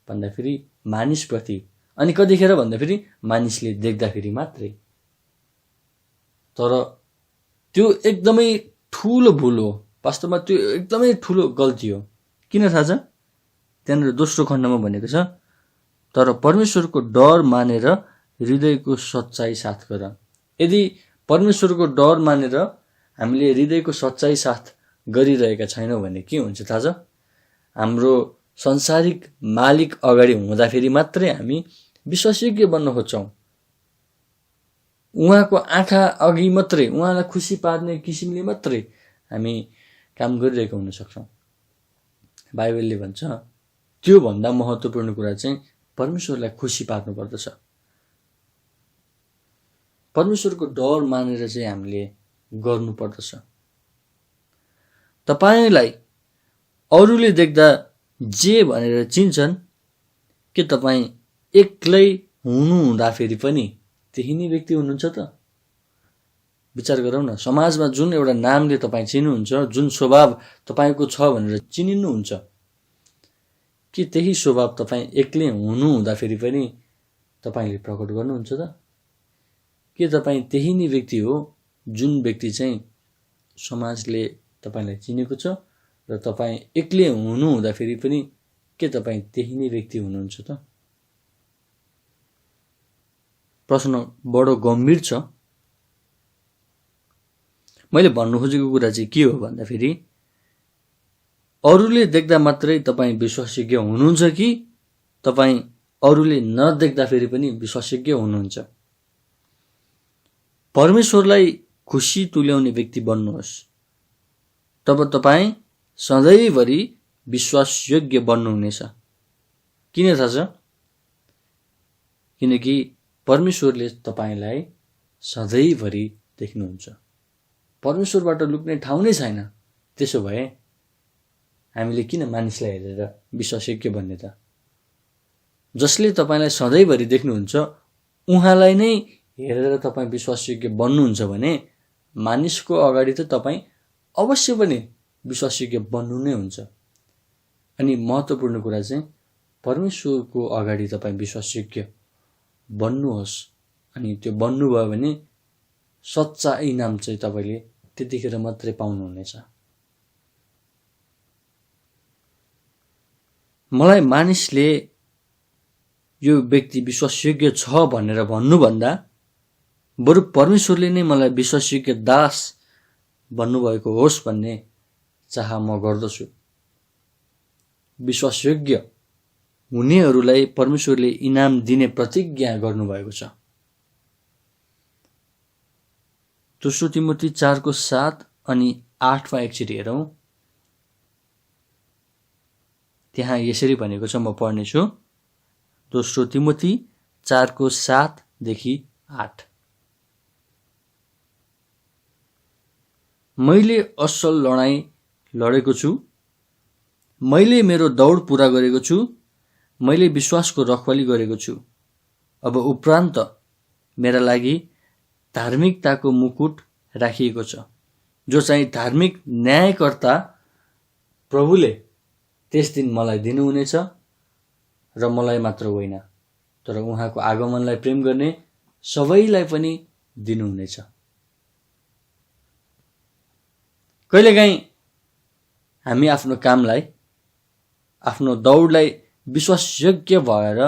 भन्दाखेरि मानिसप्रति, अनि कतिखेर भन्दाखेरि मानिसले देख्दाखेरि मात्रै। तर त्यो एकदमै ठुलो भुल हो। वास्तवमा त्यो एकदमै ठुलो गल्ती हो। किन थाहा छ? त्यहाँनिर दोस्रो खण्डमा भनेको छ, तर परमेश्वरको डर मानेर हृदयको सच्चाइ साथ गर। यदि परमेश्वरको डर मानेर हामीले हृदयको सच्चाइ साथ गरिरहेका छैनौँ भने के हुन्छ थाहा छ? हाम्रो संसारिक मालिक अगाडि हुँदाखेरि मात्रै हामी विश्वासयोग्य बन्न खोज्छौँ। उहाँको आँखा अघि मात्रै, उहाँलाई खुसी पार्ने किसिमले मात्रै हामी काम गरिरहेको हुन सक्छौँ। बाइबलले भन्छ त्योभन्दा महत्त्वपूर्ण कुरा चाहिँ परमेश्वरलाई खुसी पार्नु पर्दछ। परमेश्वरको डर मानेर चाहिँ हामीले गर्नु पर्दछ। तपाईलाई अरूले देख्दा जे भनेर चिन्छन्, के तपाईँ एक्लै हुनुहुँदाखेरि पनि त्यही नै व्यक्ति हुनुहुन्छ त? विचार गरौँ न। समाजमा जुन एउटा नामले तपाईँ चिन्नुहुन्छ, जुन स्वभाव तपाईँको छ भनेर चिनिनुहुन्छ, के त्यही स्वभाव तपाईँ एक्लै हुनुहुँदाखेरि पनि तपाईँले प्रकट गर्नुहुन्छ त? के तपाईँ त्यही नै व्यक्ति हो जुन व्यक्ति चाहिँ समाजले तपाईँलाई चिनेको छ र तपाईँ एक्लै हुनुहुँदाखेरि पनि के तपाईँ त्यही नै व्यक्ति हुनुहुन्छ त? प्रश्न बडो गम्भीर छ। मैले भन्नु खोजेको कुरा चाहिँ के हो भन्दाखेरि, अरूले देख्दा मात्रै तपाईँ विश्वासयोग्य हुनुहुन्छ कि तपाईँ अरूले नदेख्दाखेरि पनि विश्वासयोग्य हुनुहुन्छ? परमेश्वरलाई खुसी तुल्याउने व्यक्ति बन्नुहोस्, तब तपाईँ सधैँभरि विश्वासयोग्य बन्नुहुनेछ। किन थाहा छ? किनकि परमेश्वरले तपाईँलाई सधैँभरि देख्नुहुन्छ। परमेश्वरबाट लुक्ने ठाउँ नै छैन। त्यसो भए हामीले किन मानिसलाई हेरेर विश्वासयोग्य बन्ने त? जसले तपाईँलाई सधैँभरि देख्नुहुन्छ उहाँलाई नै हेरेर तपाईँ विश्वासयोग्य बन्नुहुन्छ भने मानिसको अगाडि त तपाईँ अवश्य पनि विश्वासयोग्य बन्नु नै हुन्छ। अनि महत्त्वपूर्ण कुरा चाहिँ परमेश्वरको अगाडि तपाईँ विश्वासयोग्य बन्नुहोस्। अनि त्यो बन्नुभयो भने सच्चा इनाम चाहिँ तपाईँले त्यतिखेर मात्रै पाउनुहुनेछ। मलाई मानिसले यो व्यक्ति विश्वासयोग्य छ भनेर भन्नुभन्दा बरु परमेश्वरले नै मलाई विश्वासयोग्य दास भन्नुभएको होस् भन्ने चाह म गर्दछु। विश्वासयोग्य हुनेहरूलाई परमेश्वरले इनाम दिने प्रतिज्ञा गर्नुभएको छ। दोस्रो तिमोथी 4:7 अनि 8मा एकचोटि हेरौँ। त्यहाँ यसरी भनेको छ, म पढ्नेछु। दोस्रो तिमोथी 4:7 देखि 8। मैले असल लडाईँ लडेको छु, मैले मेरो दौड पूरा गरेको छु, मैले विश्वासको रखवाली गरेको छु। अब उपरान्त मेरा लागि धार्मिकताको मुकुट राखिएको छ, जो चाहिँ धार्मिक न्यायकर्ता प्रभुले त्यस दिन मलाई दिनुहुनेछ, र मलाई मात्र होइन तर उहाँको आगमनलाई प्रेम गर्ने सबैलाई पनि दिनुहुनेछ। कहिलेकाहीँ हामी आफ्नो कामलाई, आफ्नो दौडलाई विश्वासयोग्य भएर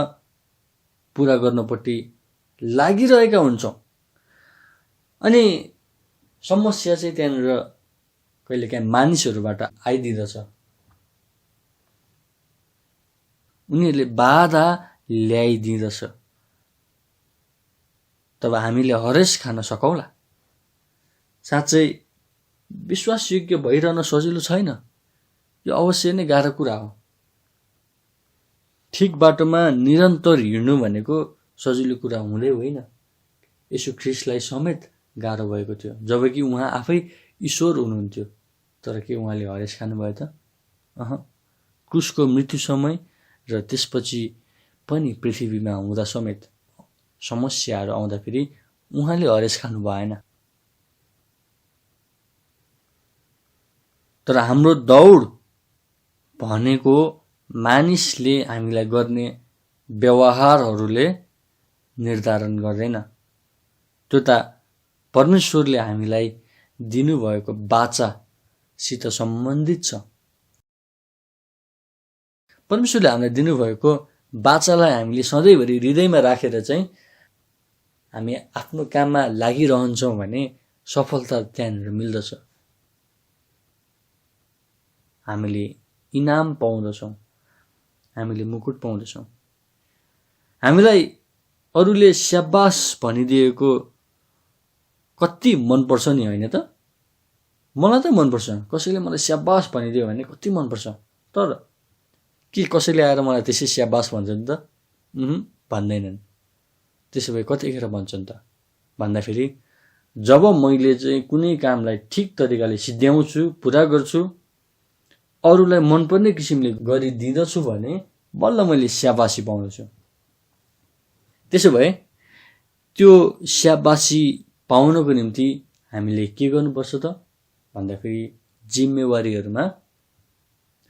पुरा गर्नपट्टि लागिरहेका हुन्छौँ। अनि समस्या चाहिँ त्यहाँनिर कहिलेकाहीँ मानिसहरूबाट आइदिँदछ। उनीहरूले बाधा ल्याइदिँदछ। तब हामीले हरेस खान सकौँला। साँच्चै विश्वासयोग्य भइरहन सजिलो छैन। यो अवश्य नै गाह्रो कुरा हो। ठिक बाटोमा निरन्तर हिँड्नु भनेको सजिलो कुरा हुँदै होइन। यसु ख्रीष्टलाई समेत गाह्रो भएको थियो, जबकि उहाँ आफै ईश्वर हुनुहुन्थ्यो। तर के उहाँले हरेस खानुभयो त? क्रुसको मृत्यु समय र त्यसपछि पनि पृथ्वीमा हुँदा समेत समस्याहरू आउँदाखेरि उहाँले हरेस खानु भएन। तर हाम्रो दौड भनेको मानिसले हामीलाई गर्ने व्यवहारहरूले निर्धारण गर्दैन। त्यो त परमेश्वरले हामीलाई दिनुभएको वाचासित सम्बन्धित छ। परमेश्वरले हामीलाई दिनुभएको बाचालाई हामीले सधैँभरि हृदयमा राखेर चाहिँ हामी आफ्नो काममा लागिरहन्छौँ भने सफलता त्यहाँनिर मिल्दछ। हामीले इनाम पाउँदछौँ, हामीले मुकुट पाउँदछौँ। हामीलाई अरूले स्याबास भनिदिएको कति मनपर्छ नि, होइन त? मलाई त मनपर्छ, कसैले मलाई स्याबास भनिदियो भने कति मनपर्छ। तर के कसैले आएर मलाई त्यसै स्याबास भन्छन् त? भन्दैनन्। त्यसो भए कतिखेर भन्छन् त भन्दाखेरि जब मैले चाहिँ कुनै कामलाई ठिक तरिकाले सिद्ध्याउँछु, पुरा गर्छु, अरूलाई मनपर्ने किसिमले गरिदिँदछु भने बल्ल मैले स्याबासी पाउँदछु। त्यसो भए त्यो स्याबासी पाउनको निम्ति हामीले के गर्नुपर्छ त भन्दाखेरि जिम्मेवारीहरूमा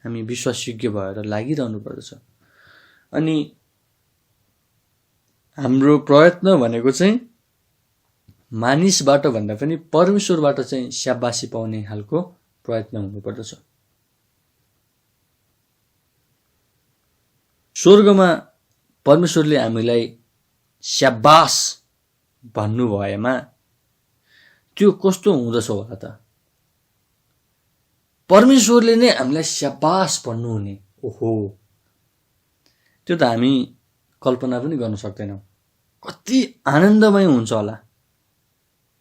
हामी विश्वासयोग्य भएर लागिरहनु पर्दछ। अनि हाम्रो प्रयत्न भनेको चाहिँ मानिसबाट भन्दा पनि परमेश्वरबाट चाहिँ स्याबासी पाउने खालको प्रयत्न हुनुपर्दछ। स्वर्गमा परमेश्वरले हामीलाई स्याबास भन्नु भएमा त्यो कस्तो हुँदछ होला त? परमेश्वरले नै हामीलाई स्याबास भन्नुहुने, ओहो, त्यो त हामी कल्पना पनि गर्न सक्दैनौँ। कति आनन्दमय हुन्छ होला।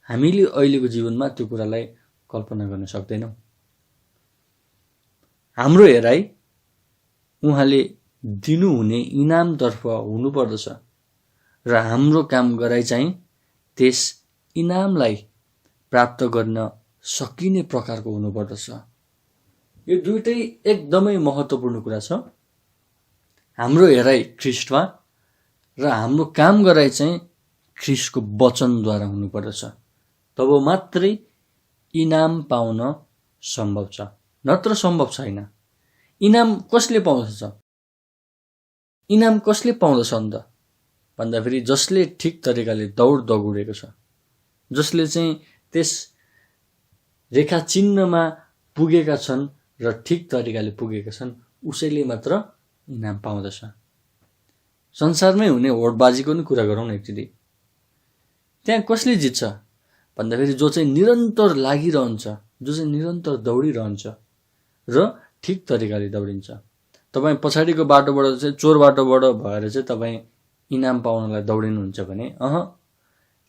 हामीले अहिलेको जीवनमा त्यो कुरालाई कल्पना गर्न सक्दैनौँ। हाम्रो हेराइ उहाँले दिनुहुने इनामतर्फ हुनुपर्दछ र हाम्रो काम गराइ चाहिँ त्यस इनामलाई प्राप्त गर्न सकिने प्रकारको हुनुपर्दछ। यो दुइटै एकदमै महत्त्वपूर्ण कुरा छ। हाम्रो हेराइ ख्रीष्टमा र हाम्रो काम गराइ चाहिँ ख्रीष्टको वचनद्वारा हुनुपर्दछ। तब मात्रै इनाम पाउन सम्भव छ, नत्र सम्भव छैन। इनाम कसले पाउँदछ? इनाम कसले पाउँदछ अन्त भन्दाखेरि जसले ठिक तरिकाले दौड दगुरेको छ, जसले चाहिँ त्यस रेखा चिन्हमा पुगेका छन् र ठिक तरिकाले पुगेका छन्, उसैले मात्र इनाम पाउँदछ। संसारमै हुने होडबाजीको नि कुरा गरौँ न एकचोटि। त्यहाँ कसले जित्छ भन्दाखेरि जो चाहिँ निरन्तर लागिरहन्छ, जो चाहिँ निरन्तर दौडिरहन्छ र ठिक तरिकाले दौडिन्छ। तपाईँ पछाडिको बाटोबाट चाहिँ चोर बाटोबाट भएर चाहिँ तपाईँ इनाम पाउनलाई दौडिनुहुन्छ भने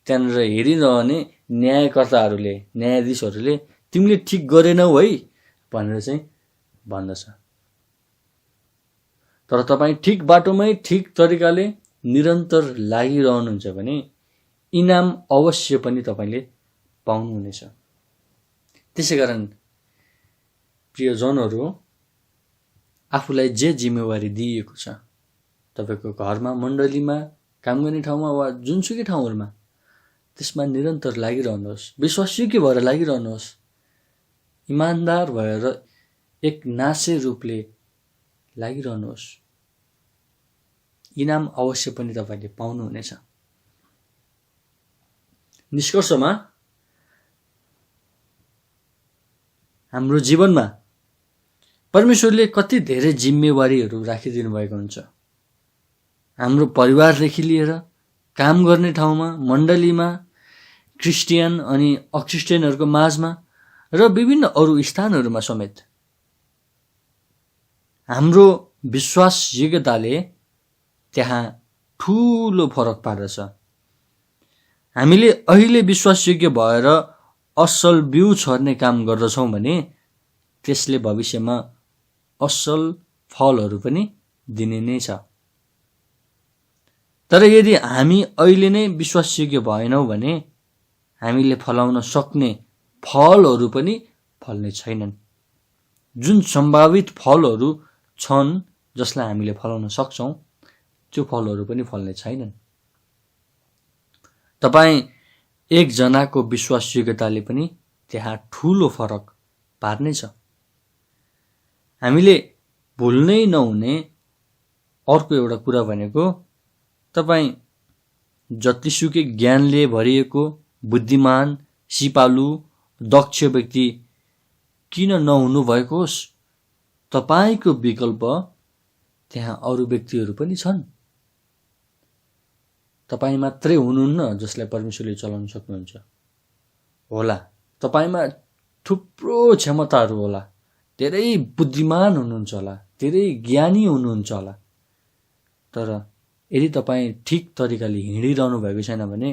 त्यहाँनिर हेरिरहने न्यायकर्ताहरूले, न्यायाधीशहरूले तिमीले ठिक गरेनौ है भनेर चाहिँ भन्दछ। तर तपाईँ ठिक बाटोमै ठिक तरिकाले निरन्तर लागिरहनुहुन्छ भने इनाम अवश्य पनि तपाईँले पाउनुहुनेछ। त्यसैकारण प्रियजनहरू, आफूलाई जे जिम्मेवारी दिइएको छ, तपाईँको घरमा, मण्डलीमा, काम गर्ने ठाउँमा वा जुनसुकै ठाउँहरूमा, त्यसमा निरन्तर लागिरहनुहोस्। विश्वासयोग्य भएर लागिरहनुहोस्। इमान्दार भएर एक नासे रूपले लागिरहनुहोस्। इनाम अवश्य पनि तपाईँले पाउनुहुनेछ। निष्कर्षमा हाम्रो जीवनमा परमेश्वरले कति धेरै जिम्मेवारीहरू राखिदिनु भएको हुन्छ। हाम्रो परिवारदेखि लिएर काम गर्ने ठाउँमा, मण्डलीमा, क्रिस्चियन अनि अक्रिस्चियनहरूको माझमा र विभिन्न अरू स्थानहरूमा समेत हाम्रो विश्वास योग्यताले त्यहाँ ठुलो फरक पार्दछ। हामीले अहिले विश्वासयोग्य भएर असल बिउ छर्ने काम गर्दछौँ भने त्यसले भविष्यमा असल फलहरू पनि दिने नै छ। तर यदि हामी अहिले नै विश्वासयोग्य भएनौँ भने हामीले फलाउन सक्ने फलहरू पनि फल्ने छैनन्। जुन सम्भावित फलहरू छन् जसलाई हामीले फलाउन सक्छौँ, त्यो फलहरू पनि फल्ने छैनन्। तपाईँ एकजनाको विश्वासयोग्यताले पनि त्यहाँ ठुलो फरक पार्नेछ। हामीले भुल्नै नहुने अर्को एउटा कुरा भनेको तपाईँ जतिसुकै ज्ञानले भरिएको बुद्धिमान, सिपालु, दक्ष व्यक्ति किन नहुनु भएको होस्, तपाईँको विकल्प त्यहाँ अरू व्यक्तिहरू पनि छन्। तपाईँ मात्रै हुनुहुन्न जसलाई परमेश्वरले चलाउन सक्नुहुन्छ। होला, तपाईँमा थुप्रो क्षमताहरू होला, धेरै बुद्धिमान हुनुहुन्छ होला, धेरै ज्ञानी हुनुहुन्छ होला, तर यदि तपाईँ ठिक तरिकाले हिँडिरहनु भएको छैन भने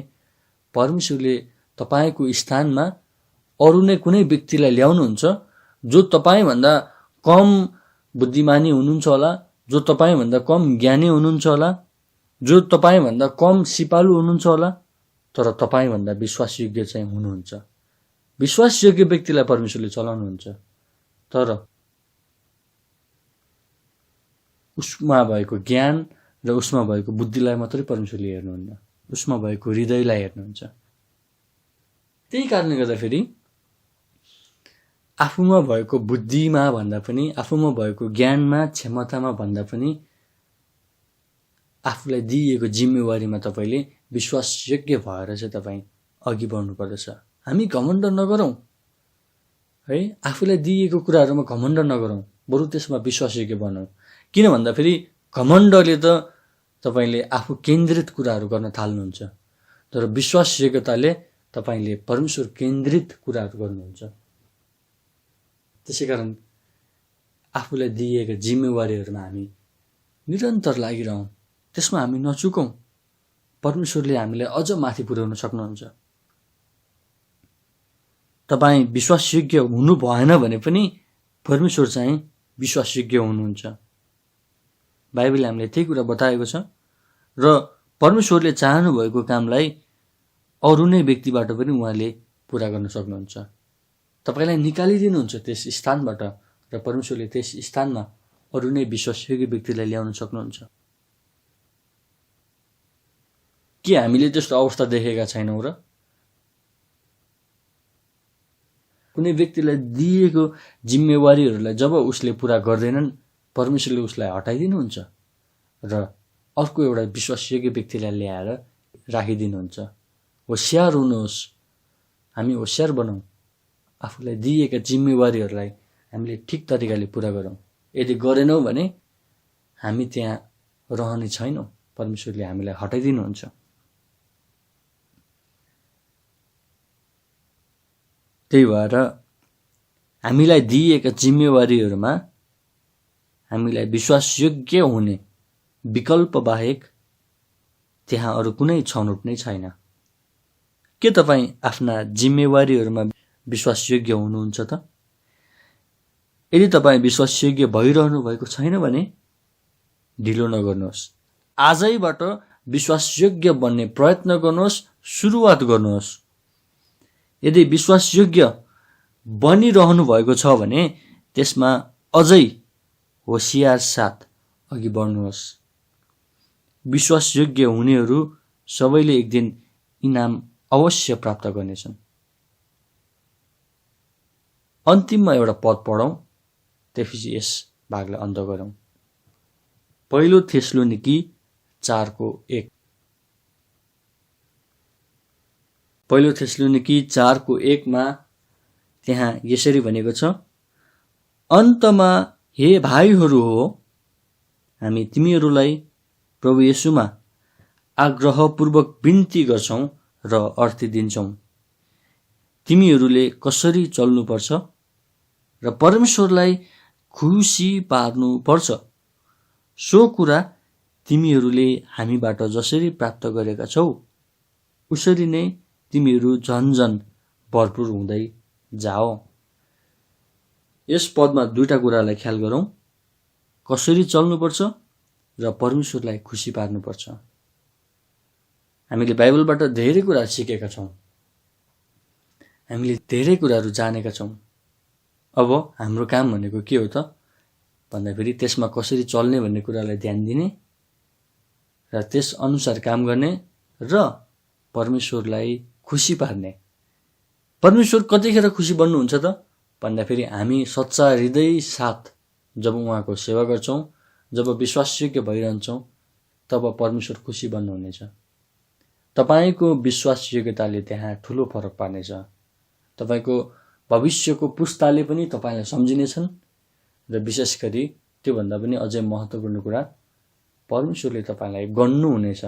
परमेश्वरले तपाईँको स्थानमा अरू नै कुनै व्यक्तिलाई ल्याउनुहुन्छ जो तपाईँभन्दा कम बुद्धिमानी हुनुहुन्छ होला, जो तपाईँभन्दा कम ज्ञानी हुनुहुन्छ होला, जो तपाईँभन्दा कम सिपालु हुनुहुन्छ होला, तर तपाईँभन्दा विश्वासयोग्य चाहिँ हुनुहुन्छ। विश्वासयोग्य व्यक्तिलाई परमेश्वरले चलाउनुहुन्छ, तर उसमा भएको ज्ञान र उसमा भएको बुद्धिलाई मात्रै परमेश्वरले हेर्नुहुन्न, उसमा भएको हृदयलाई हेर्नुहुन्छ। त्यही कारणले गर्दाखेरि आफूमा भएको बुद्धिमा भन्दा पनि, आफूमा भएको ज्ञानमा क्षमतामा भन्दा पनि आफूलाई दिइएको जिम्मेवारीमा तपाईँले विश्वासयोग्य भएर चाहिँ तपाईँ अघि बढ्नु पर्दछ। हामी घमण्ड नगरौँ है, आफूलाई दिइएको कुराहरूमा घमण्ड नगरौँ, बरु त्यसमा विश्वासयोग्य बनौँ। किन भन्दाखेरि घमण्डले त तपाईँले आफू केन्द्रित कुराहरू गर्न थाल्नुहुन्छ, तर विश्वासयोग्यताले तपाईँले परमेश्वर केन्द्रित कुराहरू गर्नुहुन्छ। त्यसै कारण आफूलाई दिएका जिम्मेवारीहरूमा हामी निरन्तर लागिरहौँ, त्यसमा हामी नचुकौँ। परमेश्वरले हामीलाई अझ माथि पुर्याउन सक्नुहुन्छ। तपाईँ विश्वासयोग्य हुनु भएन भने पनि परमेश्वर चाहिँ विश्वासयोग्य हुनुहुन्छ। बाइबलले हामीलाई त्यही कुरा बताएको छ र परमेश्वरले चाहनु भएको कामलाई अरू नै व्यक्तिबाट पनि उहाँले पुरा गर्न सक्नुहुन्छ। तपाईँलाई निकालिदिनुहुन्छ त्यस स्थानबाट र परमेश्वरले त्यस स्थानमा अरू नै विश्वासयोग्य व्यक्तिलाई ल्याउन सक्नुहुन्छ। के हामीले त्यस्तो अवस्था देखेका छैनौँ र? कुनै व्यक्तिलाई दिएको जिम्मेवारीहरूलाई जब उसले पुरा गर्दैनन्, परमेश्वरले उसलाई हटाइदिनुहुन्छ र अर्को एउटा विश्वासयोग्य व्यक्तिलाई ल्याएर राखिदिनुहुन्छ। होसियार हुनुहोस्, हामी होसियार बनौँ, आफूलाई दिएका जिम्मेवारीहरूलाई हामीले ठिक तरिकाले पुरा गरौँ। यदि गरेनौँ भने हामी त्यहाँ रहने छैनौँ, परमेश्वरले हामीलाई हटाइदिनुहुन्छ। त्यही भएर हामीलाई दिएका जिम्मेवारीहरूमा हामीलाई विश्वासयोग्य हुने विकल्प बाहेक त्यहाँ अरू कुनै छनौट नै छैन। के तपाईँ आफ्ना जिम्मेवारीहरूमा विश्वासयोग्य हुनुहुन्छ त? यदि तपाईँ विश्वासयोग्य भइरहनु भएको छैन भने ढिलो नगर्नुहोस्, आजैबाट विश्वासयोग्य बन्ने प्रयत्न गर्नुहोस्, सुरुवात गर्नुहोस्। यदि विश्वासयोग्य बनिरहनु भएको छ भने त्यसमा अझै होसियार साथ अघि बढ्नुहोस्। विश्वासयोग्य हुनेहरू सबैले एक दिन इनाम अवश्य प्राप्त गर्नेछन्। अन्तिममा एउटा पद पढौँ, त्यसपछि यस भागलाई अन्त गरौँ। पहिलो थेसलोनिकी 4:1। पहिलो थेसलोनिकी 4:1 त्यहाँ यसरी भनेको छ, अन्तमा हे भाइहरू हो, हामी तिमीहरूलाई प्रभु येशूमा आग्रहपूर्वक बिन्ती गर्छौं र अर्थी दिन्छौं। तिमीहरूले कसरी चल्नुपर्छ र परमेश्वरलाई खुसी पार्नुपर्छ, सो कुरा तिमीहरूले हामीबाट जसरी प्राप्त गरेका छौ उसरी नै तिमीहरू झन्झन भरपुर हुँदै जाओ। यस पदमा दुईटा कुरालाई ख्याल गरौँ, कसरी चल्नुपर्छ र परमेश्वरलाई खुसी पार्नुपर्छ। हामीले बाइबलबाट धेरै कुरा सिकेका छौँ, हामीले धेरै कुराहरू जानेका छौँ। अब हाम्रो काम भनेको के हो त भन्दाखेरि त्यसमा कसरी चल्ने भन्ने कुरालाई ध्यान दिने र त्यस अनुसार काम गर्ने र परमेश्वरलाई खुसी पार्ने। परमेश्वर कतिखेर खुसी बन्नुहुन्छ त भन्दाखेरि हामी सच्चा हृदय साथ जब उहाँको सेवा गर्छौं, जब विश्वासयोग्य भइरहन्छौं, तब परमेश्वर खुसी बन्नुहुनेछ। तपाईको विश्वासयोग्यताले त्यहाँ ठूलो फरक पार्नेछ। तपाईको भविष्यको पुस्ताले पनि तपाईलाई सम्झिनेछन् र विशेष गरी त्योभन्दा पनि अझै महत्त्वपूर्ण कुरा परमेश्वरले तपाईँलाई गन्नुहुनेछ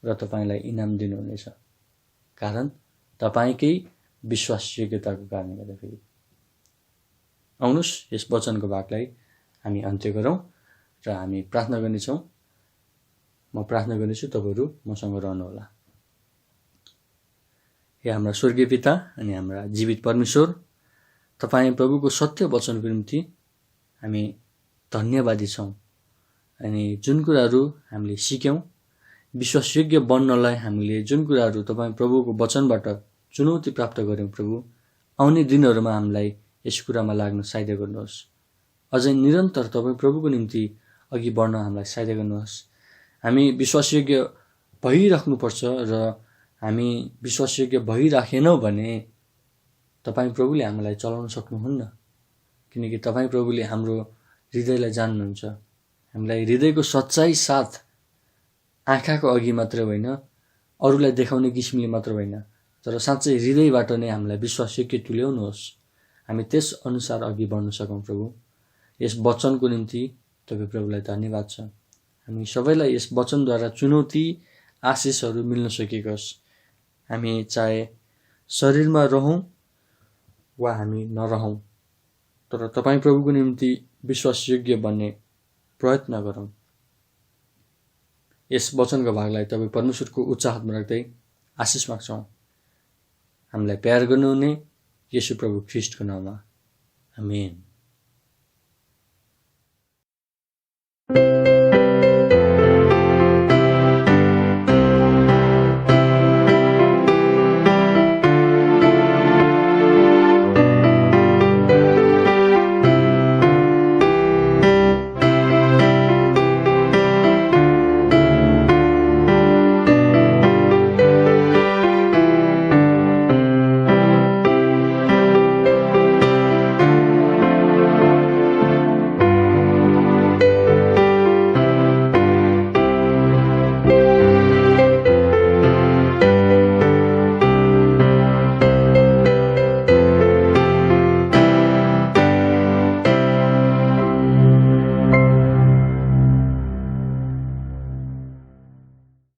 र तपाईँलाई इनाम दिनुहुनेछ। कारण तपाईँकै विश्वासयोग्यताको कारणले गर्दाखेरि। आउनुहोस् यस वचनको भागलाई हामी अन्त्य गरौँ र हामी प्रार्थना गर्नेछौँ। म प्रार्थना गर्नेछु, तपाईँहरू मसँग रहनुहोला। हे हाम्रा स्वर्गीय पिता अनि हाम्रा जीवित परमेश्वर, तपाईँ प्रभुको सत्य वचनको निम्ति हामी धन्यवादी छौँ। अनि जुन कुराहरू हामीले सिक्यौँ, विश्वासयोग्य बन्नलाई हामीले जुन कुराहरू तपाईँ प्रभुको वचनबाट चुनौती प्राप्त गऱ्यौँ प्रभु, आउने दिनहरूमा हामीलाई यस कुरामा लाग्न सहायता गर्नुहोस्। अझै निरन्तर तपाईँ प्रभुको निम्ति अघि बढ्न हामीलाई सहायता गर्नुहोस्। हामी विश्वासयोग्य भइराख्नुपर्छ र हामी विश्वासयोग्य भइराखेनौँ भने तपाईँ प्रभुले हामीलाई चलाउन सक्नुहुन्न, किनकि तपाईँ प्रभुले हाम्रो हृदयलाई जान्नुहुन्छ। हामीलाई हृदयको सच्चाइ साथ आँखाको अघि मात्र होइन, अरूलाई देखाउने किसिमले मात्र होइन, तर साँच्चै हृदयबाट नै हामीलाई विश्वासयोग्य तुल्याउनुहोस्। हामी त्यस अनुसार अघि बढ्न सकौँ प्रभु। यस वचनको निम्ति तपाईँ प्रभुलाई धन्यवाद छ। हामी सबैलाई यस वचनद्वारा चुनौती आशिषहरू मिल्न सकेकोस्। हामी चाहे शरीरमा रहौँ वा हामी नरहौँ, तर तपाईँ प्रभुको निम्ति विश्वासयोग्य बन्ने प्रयत्न गरौँ। यस वचनको भागलाई तपाईँ परमेश्वरको उच्च हातमा राख्दै आशिष माग्छौँ। हामीलाई प्यार गर्नुहुने येशू प्रभु ख्रीष्टको नाममा, आमेन।